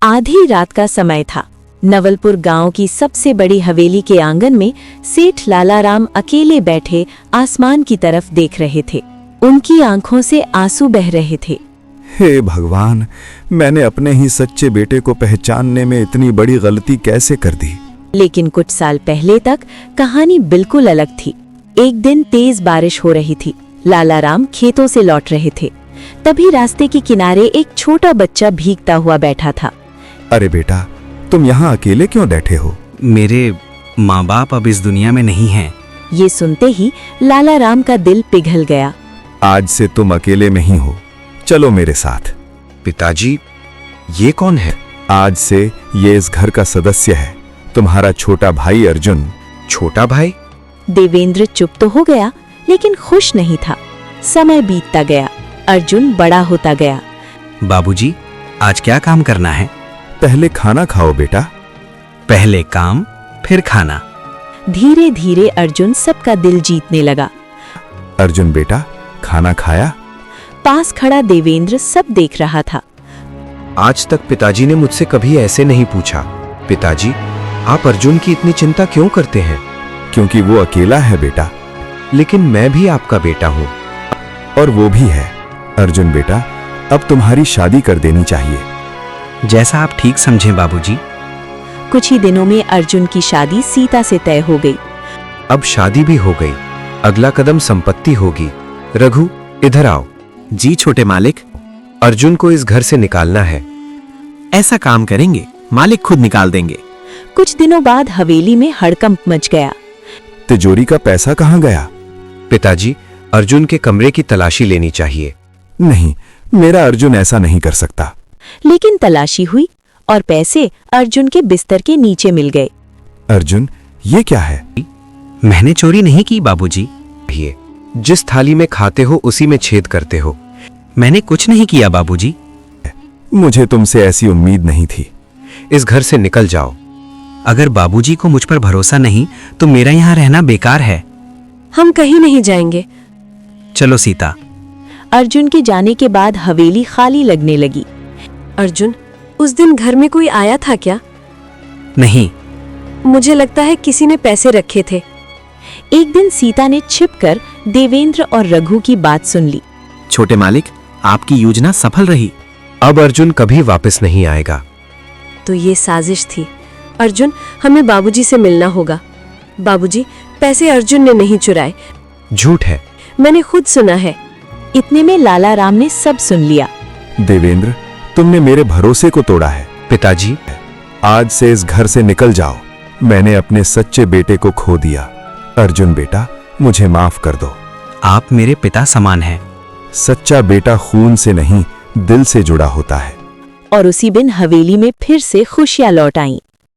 आधी रात का समय था। नवलपुर गांव की सबसे बड़ी हवेली के आंगन में सेठ लालाराम अकेले बैठे आसमान की तरफ देख रहे थे। उनकी आंखों से आंसू बह रहे थे। हे भगवान, मैंने अपने ही सच्चे बेटे को पहचानने में इतनी बड़ी गलती कैसे कर दी। लेकिन कुछ साल पहले तक कहानी बिल्कुल अलग थी। एक दिन तेज बारिश हो रही थी। लालाराम खेतों से लौट रहे थे। तभी रास्ते के किनारे एक छोटा बच्चा भीगता हुआ बैठा था। अरे बेटा, तुम यहाँ अकेले क्यों बैठे हो? मेरे माँ बाप अब इस दुनिया में नहीं हैं। ये सुनते ही लालाराम का दिल पिघल गया। आज से तुम अकेले नहीं हो, चलो मेरे साथ। पिताजी, ये कौन है? आज से ये इस घर का सदस्य है, तुम्हारा छोटा भाई अर्जुन। छोटा भाई? देवेंद्र चुप तो हो गया, लेकिन खुश नहीं था। समय बीतता गया, अर्जुन बड़ा होता गया। बाबूजी, आज क्या काम करना है? पहले खाना खाओ बेटा। पहले काम फिर खाना। धीरे धीरे अर्जुन सबका दिल जीतने लगा। अर्जुन बेटा, खाना खाया? पास खड़ा देवेंद्र सब देख रहा था। आज तक पिताजी ने मुझसे कभी ऐसे नहीं पूछा। पिताजी, आप अर्जुन की इतनी चिंता क्यों करते हैं? क्योंकि वो अकेला है बेटा। लेकिन मैं भी आपका बेटा हूँ। और वो भी है। अर्जुन बेटा, अब तुम्हारी शादी कर देनी चाहिए। जैसा आप ठीक समझें बाबूजी। कुछ ही दिनों में अर्जुन की शादी सीता से तय हो गई। अब शादी भी हो गई, अगला कदम संपत्ति होगी। रघु, इधर आओ। जी छोटे मालिक। अर्जुन को इस घर से निकालना है। ऐसा काम करेंगे, मालिक खुद निकाल देंगे। कुछ दिनों बाद हवेली में हड़कंप मच गया। तिजोरी का पैसा कहाँ गया? पिताजी, अर्जुन के कमरे की तलाशी लेनी चाहिए। नहीं, मेरा अर्जुन ऐसा नहीं कर सकता। लेकिन तलाशी हुई और पैसे अर्जुन के बिस्तर के नीचे मिल गए। अर्जुन, ये क्या है? मैंने चोरी नहीं की बाबूजी। ये जिस थाली में खाते हो उसी में छेद करते हो। मैंने कुछ नहीं किया बाबूजी। मुझे तुमसे ऐसी उम्मीद नहीं थी। इस घर से निकल जाओ। अगर बाबूजी को मुझ पर भरोसा नहीं तो मेरा यहाँ रहना बेकार है। हम कहीं नहीं जाएंगे। चलो सीता। अर्जुन के जाने के बाद हवेली खाली लगने लगी। अर्जुन, उस दिन घर में कोई आया था क्या? नहीं। मुझे लगता है किसी ने पैसे रखे थे। एक दिन सीता ने छिपकर देवेंद्र और रघु की बात सुन ली। छोटे मालिक, आपकी योजना सफल रही। अब अर्जुन कभी वापस नहीं आएगा। तो ये साजिश थी। अर्जुन, हमें बाबूजी से मिलना होगा। बाबूजी, पैसे अर्जुन ने नहीं चुराए। झूठ है। मैंने खुद सुना है। इतने में लालाराम ने सब सुन लिया। देवेंद्र, तुमने मेरे भरोसे को तोड़ा है। पिताजी, आज से इस घर से निकल जाओ। मैंने अपने सच्चे बेटे को खो दिया। अर्जुन बेटा, मुझे माफ कर दो। आप मेरे पिता समान हैं। सच्चा बेटा खून से नहीं, दिल से जुड़ा होता है। और उसी दिन हवेली में फिर से खुशियां लौट आईं।